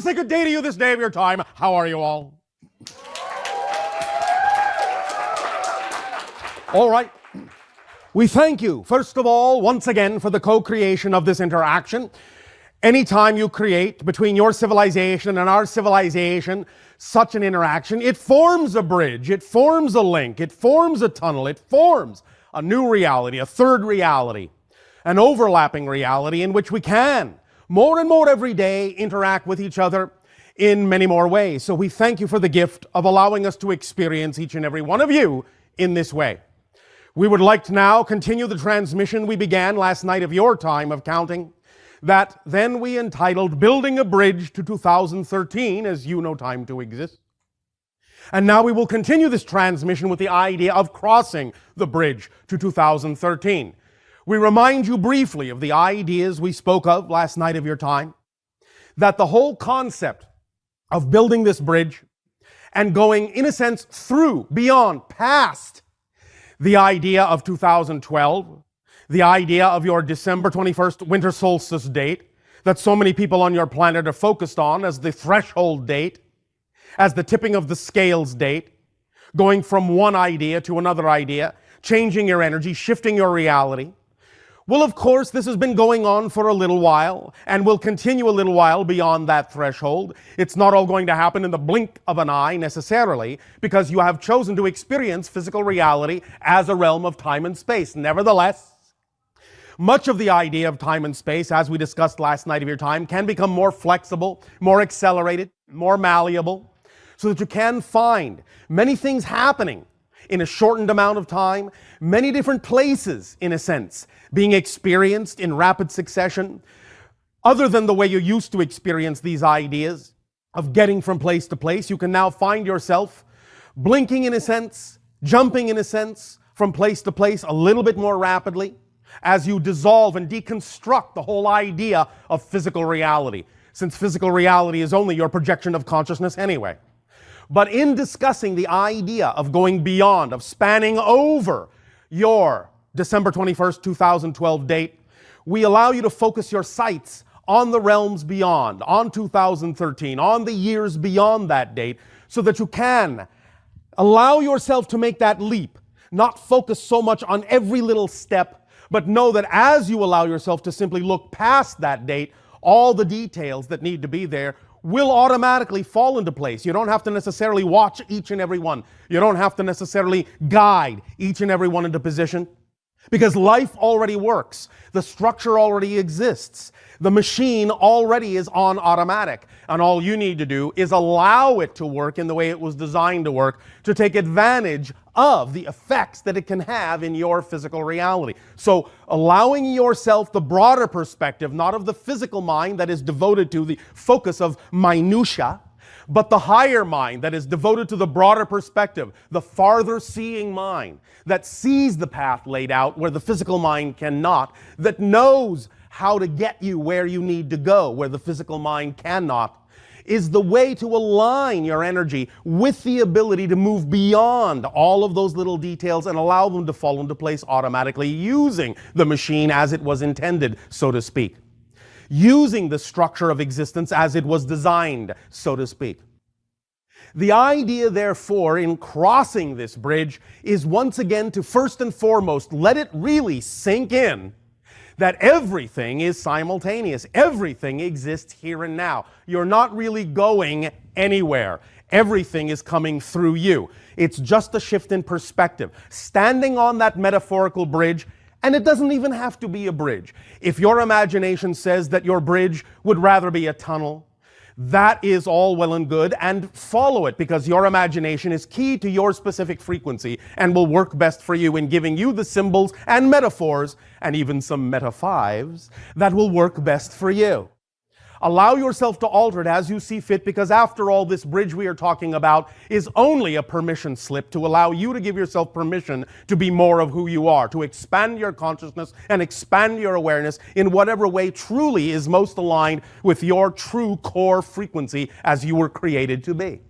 say good day to you this day of your time. How are you all? All right. We thank you, first of all, once again, for the co-creation of this interaction. Anytime you create between your civilization and our civilization such an interaction, it forms a bridge, it forms a link, it forms a tunnel, it forms a new reality, a third reality, an overlapping reality in which we can, more and more every day, interact with each other in many more ways. So we thank you for the gift of allowing us to experience each and every one of you in this way. We would like to now continue the transmission we began last night of your time of counting, that then we entitled Building a Bridge to 2013, as you know time to exist. And now we will continue this transmission with the idea of crossing the bridge to 2013. We remind you briefly of the ideas we spoke of last night of your time, that the whole concept of building this bridge and going, in a sense, through, beyond, past the idea of 2012, the idea of your December 21st winter solstice date that so many people on your planet are focused on as the threshold date, as the tipping of the scales date, going from one idea to another idea, changing your energy, shifting your reality. Well, of course, this has been going on for a little while and will continue a little while beyond that threshold. It's not all going to happen in the blink of an eye necessarily, because you have chosen to experience physical reality as a realm of time and space. Nevertheless, much of the idea of time and space, as we discussed last night of your time, can become more flexible, more accelerated, more malleable, so that you can find many things happening in a shortened amount of time, many different places, in a sense, being experienced in rapid succession, other than the way you used to experience these ideas of getting from place to place. You can now find yourself blinking, in a sense, jumping, in a sense, from place to place a little bit more rapidly as you dissolve and deconstruct the whole idea of physical reality, since physical reality is only your projection of consciousness anyway. But in discussing the idea of going beyond, of spanning over your December 21st, 2012 date, we allow you to focus your sights on the realms beyond, on 2013, on the years beyond that date, so that you can allow yourself to make that leap, not focus so much on every little step, but know that as you allow yourself to simply look past that date, all the details that need to be there will automatically fall into place. You don't have to necessarily watch each and every one. You don't have to necessarily guide each and every one into position, because life already works. The structure already exists. The machine already is on automatic. And all you need to do is allow it to work in the way it was designed to work, to take advantage of the effects that it can have in your physical reality. So allowing yourself the broader perspective, not of the physical mind that is devoted to the focus of minutia, but the higher mind that is devoted to the broader perspective, the farther seeing mind that sees the path laid out where the physical mind cannot, that knows how to get you where you need to go where the physical mind cannot, is the way to align your energy with the ability to move beyond all of those little details and allow them to fall into place automatically, using the machine as it was intended, so to speak. Using the structure of existence as it was designed, so to speak. The idea, therefore, in crossing this bridge is once again to first and foremost let it really sink in that everything is simultaneous. Everything exists here and now. You're not really going anywhere. Everything is coming through you. It's just a shift in perspective. Standing on that metaphorical bridge, and it doesn't even have to be a bridge. If your imagination says that your bridge would rather be a tunnel, that is all well and good, and follow it, because your imagination is key to your specific frequency and will work best for you in giving you the symbols and metaphors, and even some meta-fives, that will work best for you. Allow yourself to alter it as you see fit, because after all, this bridge we are talking about is only a permission slip to allow you to give yourself permission to be more of who you are, to expand your consciousness and expand your awareness in whatever way truly is most aligned with your true core frequency as you were created to be.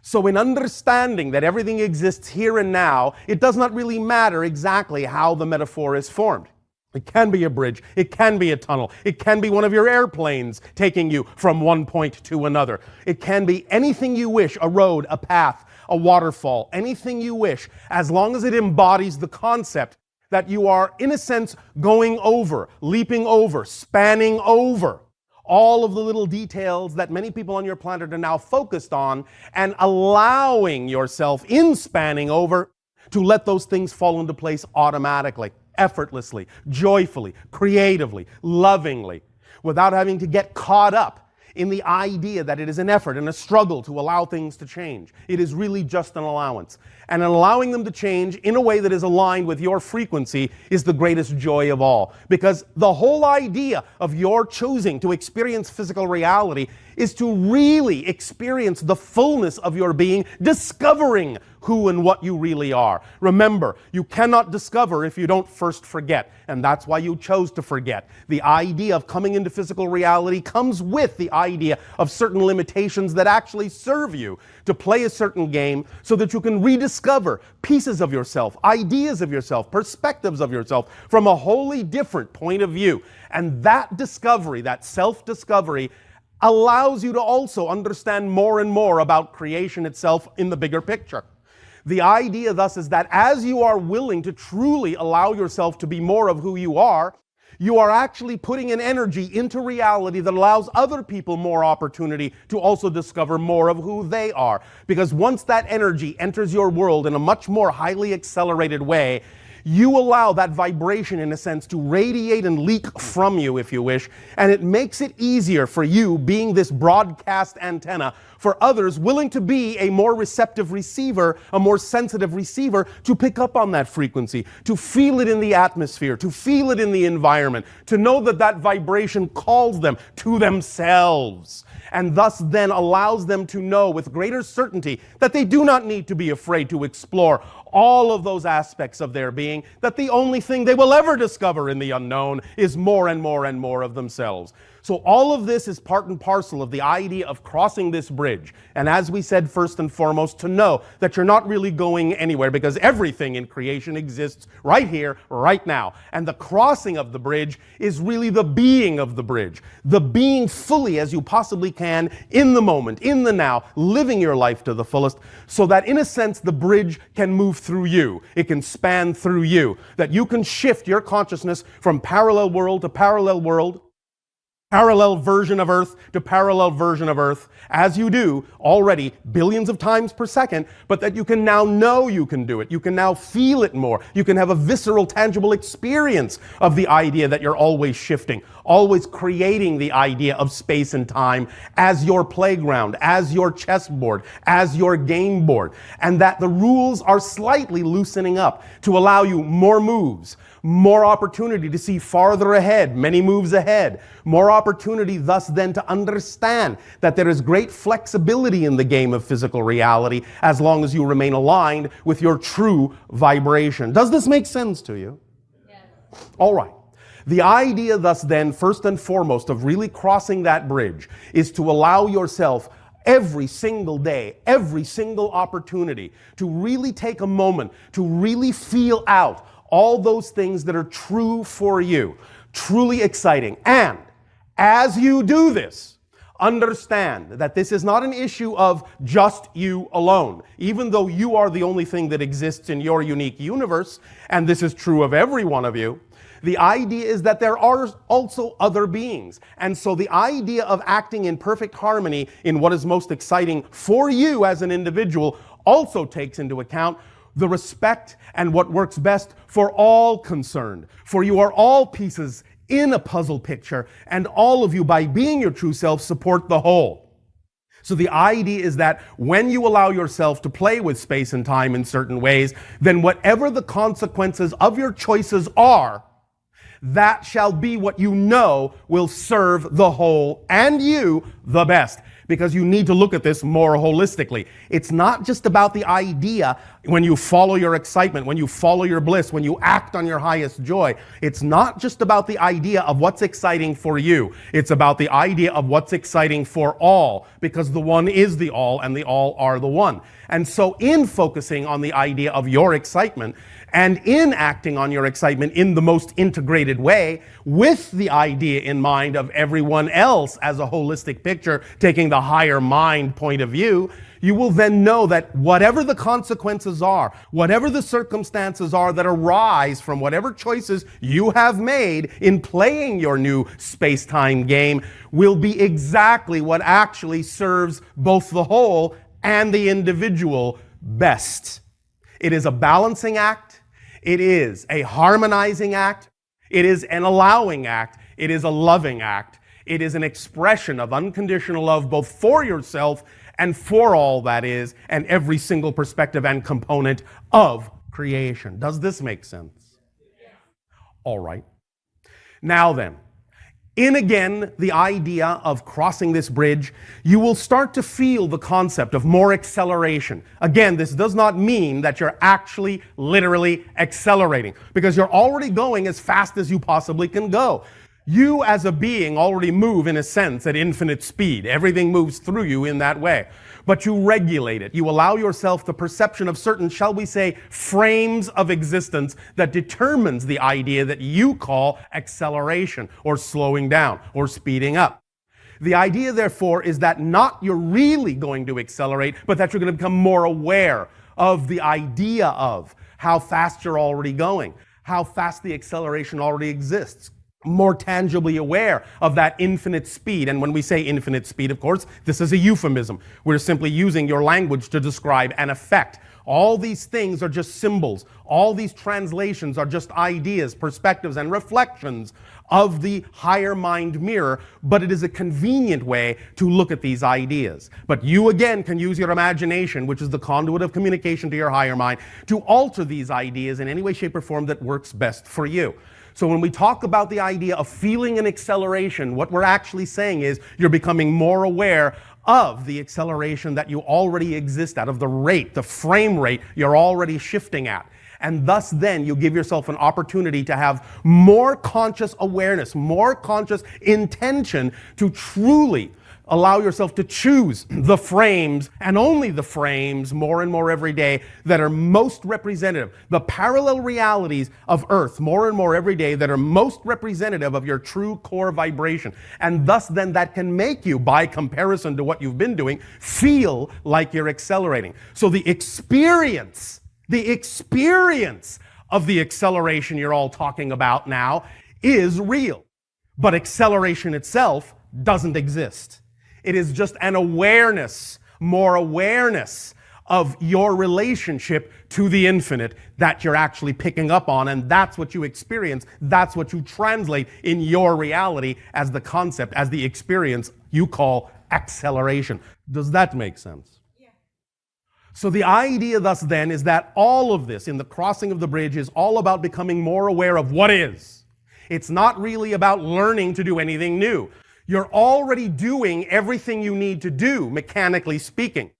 So in understanding that everything exists here and now, it does not really matter exactly how the metaphor is formed. It can be a bridge. It can be a tunnel. It can be one of your airplanes taking you from one point to another. It can be anything you wish, a road, a path, a waterfall, anything you wish, as long as it embodies the concept that you are, in a sense, going over, leaping over, spanning over all of the little details that many people on your planet are now focused on, and allowing yourself, in spanning over, to let those things fall into place automatically, effortlessly, joyfully, creatively, lovingly, without having to get caught up in the idea that it is an effort and a struggle to allow things to change. It is really just an allowance. And allowing them to change in a way that is aligned with your frequency is the greatest joy of all. Because the whole idea of your choosing to experience physical reality is to really experience the fullness of your being, discovering who and what you really are. Remember, you cannot discover if you don't first forget, and that's why you chose to forget. The idea of coming into physical reality comes with the idea of certain limitations that actually serve you to play a certain game so that you can rediscover pieces of yourself, ideas of yourself, perspectives of yourself from a wholly different point of view. And that discovery, that self-discovery, allows you to also understand more and more about creation itself in the bigger picture. The idea thus is that as you are willing to truly allow yourself to be more of who you are actually putting an energy into reality that allows other people more opportunity to also discover more of who they are. Because once that energy enters your world in a much more highly accelerated way, you allow that vibration, in a sense, to radiate and leak from you, if you wish, and it makes it easier for you, being this broadcast antenna, for others willing to be a more receptive receiver, a more sensitive receiver, to pick up on that frequency, to feel it in the atmosphere, to feel it in the environment, to know that that vibration calls them to themselves, and thus then allows them to know with greater certainty that they do not need to be afraid to explore all of those aspects of their being, that the only thing they will ever discover in the unknown is more and more and more of themselves. So all of this is part and parcel of the idea of crossing this bridge. And as we said, first and foremost, to know that you're not really going anywhere, because everything in creation exists right here, right now. And the crossing of the bridge is really the being of the bridge. The being fully as you possibly can in the moment, in the now, living your life to the fullest, so that in a sense the bridge can move through you. It can span through you. That you can shift your consciousness from parallel world to parallel world, parallel version of Earth to parallel version of Earth, as you do already billions of times per second, but that you can now know you can do it. You can now feel it more. You can have a visceral, tangible experience of the idea that you're always shifting, always creating the idea of space and time as your playground, as your chessboard, as your game board, and that the rules are slightly loosening up to allow you more moves, more opportunity to see farther ahead, many moves ahead, more opportunity thus then to understand that there is great flexibility in the game of physical reality as long as you remain aligned with your true vibration. Does this make sense to you? Yes. All right. The idea thus then, first and foremost, of really crossing that bridge is to allow yourself every single day, every single opportunity to really take a moment to really feel out all those things that are true for you, truly exciting. And as you do this, understand that this is not an issue of just you alone. Even though you are the only thing that exists in your unique universe, and this is true of every one of you, the idea is that there are also other beings. And so the idea of acting in perfect harmony in what is most exciting for you as an individual also takes into account the respect and what works best for all concerned. For you are all pieces in a puzzle picture, and all of you, by being your true self, support the whole. So the idea is that when you allow yourself to play with space and time in certain ways, then whatever the consequences of your choices are, that shall be what you know will serve the whole and you the best. Because you need to look at this more holistically. It's not just about the idea when you follow your excitement, when you follow your bliss, when you act on your highest joy. It's not just about the idea of what's exciting for you. It's about the idea of what's exciting for all, because the one is the all and the all are the one. And so in focusing on the idea of your excitement And in acting on your excitement in the most integrated way, with the idea in mind of everyone else as a holistic picture, taking the higher mind point of view, you will then know that whatever the consequences are, whatever the circumstances are that arise from whatever choices you have made in playing your new space-time game will be exactly what actually serves both the whole and the individual best. It is a balancing act. It is a harmonizing act. It is an allowing act. It is a loving act. It is an expression of unconditional love both for yourself and for all that is, and every single perspective and component of creation. Does this make sense? All right. Now then, in again the idea of crossing this bridge, you will start to feel the concept of more acceleration. Again, this does not mean that you're actually literally accelerating, because you're already going as fast as you possibly can go. You as a being already move in a sense at infinite speed. Everything moves through you in that way. But you regulate it. You allow yourself the perception of certain, shall we say, frames of existence that determines the idea that you call acceleration or slowing down or speeding up. The idea, therefore, is that not you're really going to accelerate, but that you're going to become more aware of the idea of how fast you're already going, how fast the acceleration already exists. More tangibly aware of that infinite speed. And when we say infinite speed, of course, this is a euphemism. We're simply using your language to describe an effect. All these things are just symbols. All these translations are just ideas, perspectives, and reflections of the higher mind mirror, but it is a convenient way to look at these ideas. But you, again, can use your imagination, which is the conduit of communication to your higher mind, to alter these ideas in any way, shape, or form that works best for you. So when we talk about the idea of feeling an acceleration, what we're actually saying is you're becoming more aware of the acceleration that you already exist at, of the rate, the frame rate you're already shifting at. And thus then you give yourself an opportunity to have more conscious awareness, more conscious intention to truly allow yourself to choose the frames, and only the frames, more and more every day, that are most representative. The parallel realities of Earth, more and more every day, that are most representative of your true core vibration. And thus then that can make you, by comparison to what you've been doing, feel like you're accelerating. So the experience of the acceleration you're all talking about now is real. But acceleration itself doesn't exist. It is just an awareness, more awareness of your relationship to the infinite that you're actually picking up on, and that's what you experience. That's what you translate in your reality as the concept, as the experience you call acceleration. Does that make sense? Yeah. So the idea thus then is that all of this in the crossing of the bridge is all about becoming more aware of what is. It's not really about learning to do anything new. You're already doing everything you need to do, mechanically speaking.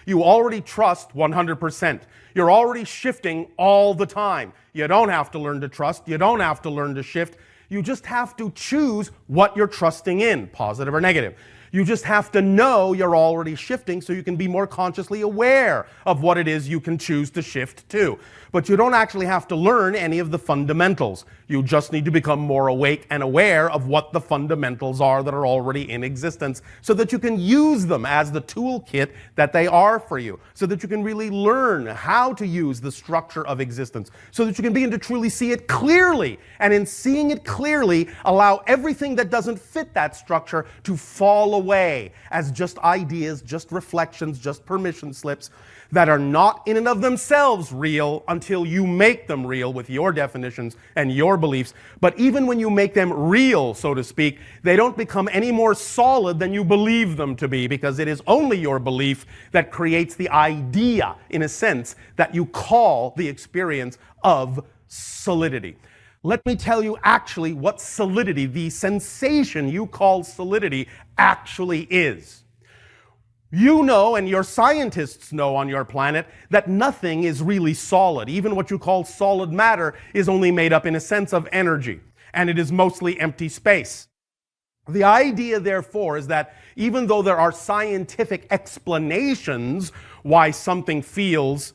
You already trust 100%. You're already shifting all the time. You don't have to learn to trust. You don't have to learn to shift. You just have to choose what you're trusting in, positive or negative. You just have to know you're already shifting so you can be more consciously aware of what it is you can choose to shift to. But you don't actually have to learn any of the fundamentals. You just need to become more awake and aware of what the fundamentals are that are already in existence so that you can use them as the toolkit that they are for you, so that you can really learn how to use the structure of existence, so that you can begin to truly see it clearly. And in seeing it clearly, allow everything that doesn't fit that structure to fall away as just ideas, just reflections, just permission slips that are not in and of themselves real until you make them real with your definitions and your beliefs. But even when you make them real, so to speak, they don't become any more solid than you believe them to be, because it is only your belief that creates the idea, in a sense, that you call the experience of solidity. Let me tell you actually what solidity, the sensation you call solidity, actually is. You know, and your scientists know on your planet, that nothing is really solid. Even what you call solid matter is only made up in a sense of energy, and it is mostly empty space. The idea, therefore, is that even though there are scientific explanations why something feels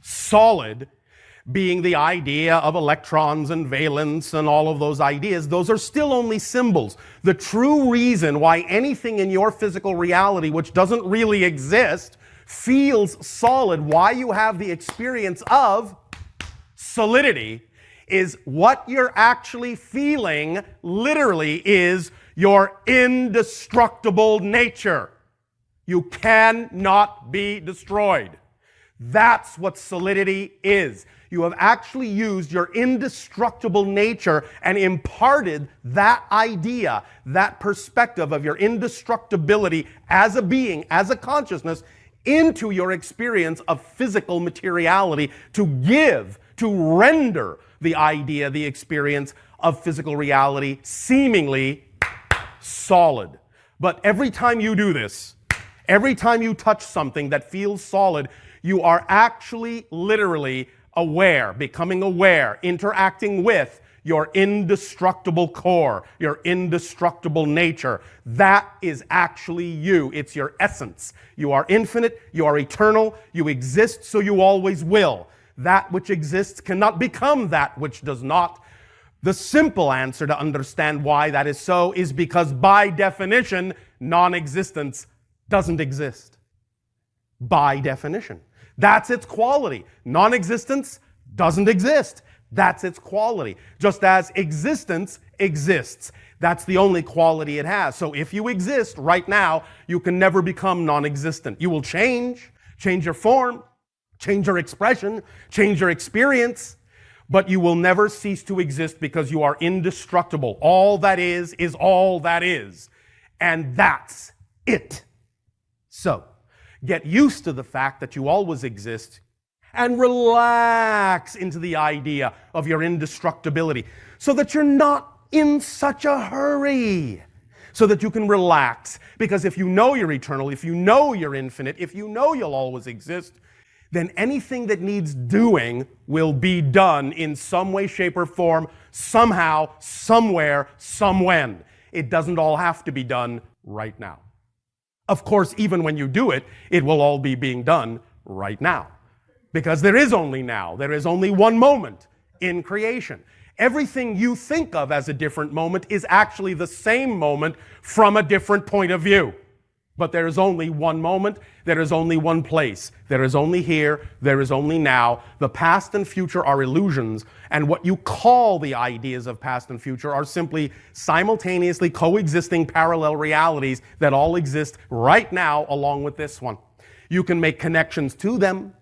solid, being the idea of electrons and valence and all of those ideas, those are still only symbols. The true reason why anything in your physical reality which doesn't really exist feels solid, why you have the experience of solidity, is what you're actually feeling literally is your indestructible nature. You cannot be destroyed. That's what solidity is. You have actually used your indestructible nature and imparted that idea, that perspective of your indestructibility as a being, as a consciousness, into your experience of physical materiality to render the idea, the experience of physical reality seemingly solid. But every time you do this, every time you touch something that feels solid, you are actually literally aware, becoming aware, interacting with your indestructible core, your indestructible nature. That is actually you. It's your essence. You are infinite, you are eternal, you exist, so you always will. That which exists cannot become that which does not. The simple answer to understand why that is so is because by definition, non-existence doesn't exist. By definition. That's its quality. Non-existence doesn't exist. That's its quality. Just as existence exists. That's the only quality it has. So if you exist right now, you can never become non-existent. You will change your form, change your expression, change your experience, but you will never cease to exist because you are indestructible. All that is all that is. And that's it. So, get used to the fact that you always exist and relax into the idea of your indestructibility so that you're not in such a hurry, so that you can relax. Because if you know you're eternal, if you know you're infinite, if you know you'll always exist, then anything that needs doing will be done in some way, shape, or form, somehow, somewhere, somewhen. It doesn't all have to be done right now. Of course, even when you do it, it will all be being done right now. Because there is only now. There is only one moment in creation. Everything you think of as a different moment is actually the same moment from a different point of view. But there is only one moment, there is only one place. There is only here, there is only now. The past and future are illusions, and what you call the ideas of past and future are simply simultaneously coexisting parallel realities that all exist right now along with this one. You can make connections to them,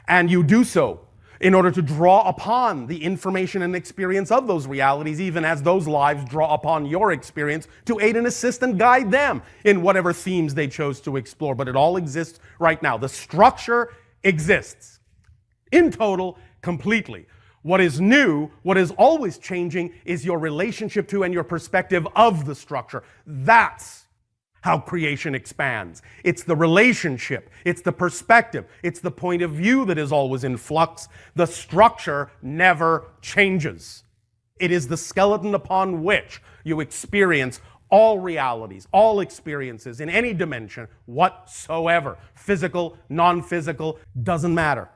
and you do so in order to draw upon the information and experience of those realities, even as those lives draw upon your experience to aid and assist and guide them in whatever themes they chose to explore. But it all exists right now. The structure exists in total, completely. What is new, what is always changing, is your relationship to and your perspective of the structure. That's how creation expands. It's the relationship, it's the perspective, it's the point of view that is always in flux. The structure never changes. It is the skeleton upon which you experience all realities, all experiences in any dimension whatsoever. Physical, non-physical, doesn't matter.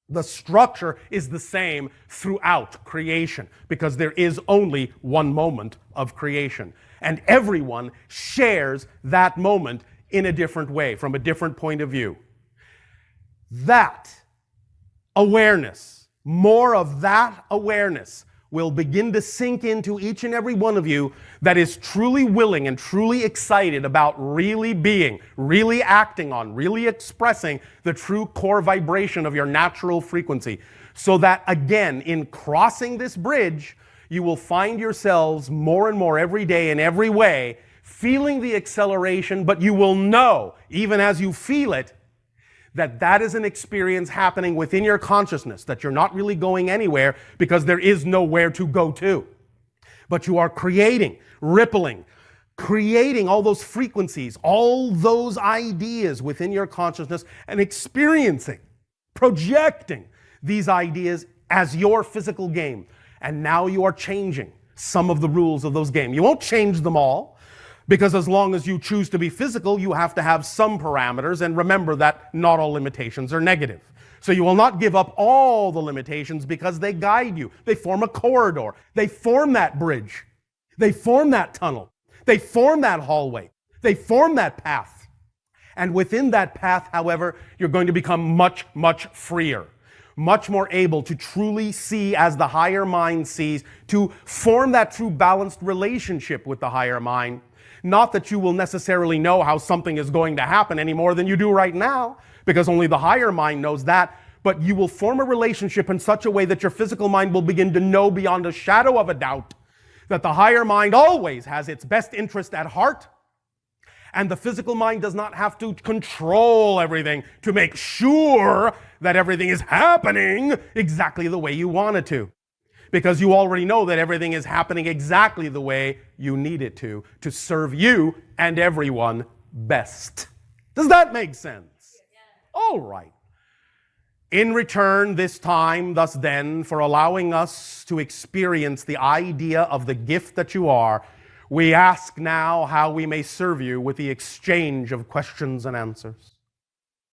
The structure is the same throughout creation because there is only one moment of creation. And everyone shares that moment in a different way, from a different point of view. That awareness, more of that awareness, will begin to sink into each and every one of you that is truly willing and truly excited about really being, really acting on, really expressing the true core vibration of your natural frequency. So that, again, in crossing this bridge, you will find yourselves more and more every day in every way feeling the acceleration, but you will know, even as you feel it, that that is an experience happening within your consciousness, that you're not really going anywhere because there is nowhere to go to. But you are creating, rippling, creating all those frequencies, all those ideas within your consciousness and experiencing, projecting these ideas as your physical game. And now you are changing some of the rules of those games. You won't change them all, because as long as you choose to be physical, you have to have some parameters, and remember that not all limitations are negative. So you will not give up all the limitations because they guide you. They form a corridor. They form that bridge. They form that tunnel. They form that hallway. They form that path. And within that path, however, you're going to become much, much freer, much more able to truly see as the higher mind sees, to form that true balanced relationship with the higher mind. Not that you will necessarily know how something is going to happen any more than you do right now, because only the higher mind knows that, but you will form a relationship in such a way that your physical mind will begin to know beyond a shadow of a doubt that the higher mind always has its best interest at heart, and the physical mind does not have to control everything to make sure that everything is happening exactly the way you want it to. Because you already know that everything is happening exactly the way you need it to serve you and everyone best. Does that make sense? All right. In return this time, thus then, for allowing us to experience the idea of the gift that you are, we ask now how we may serve you with the exchange of questions and answers.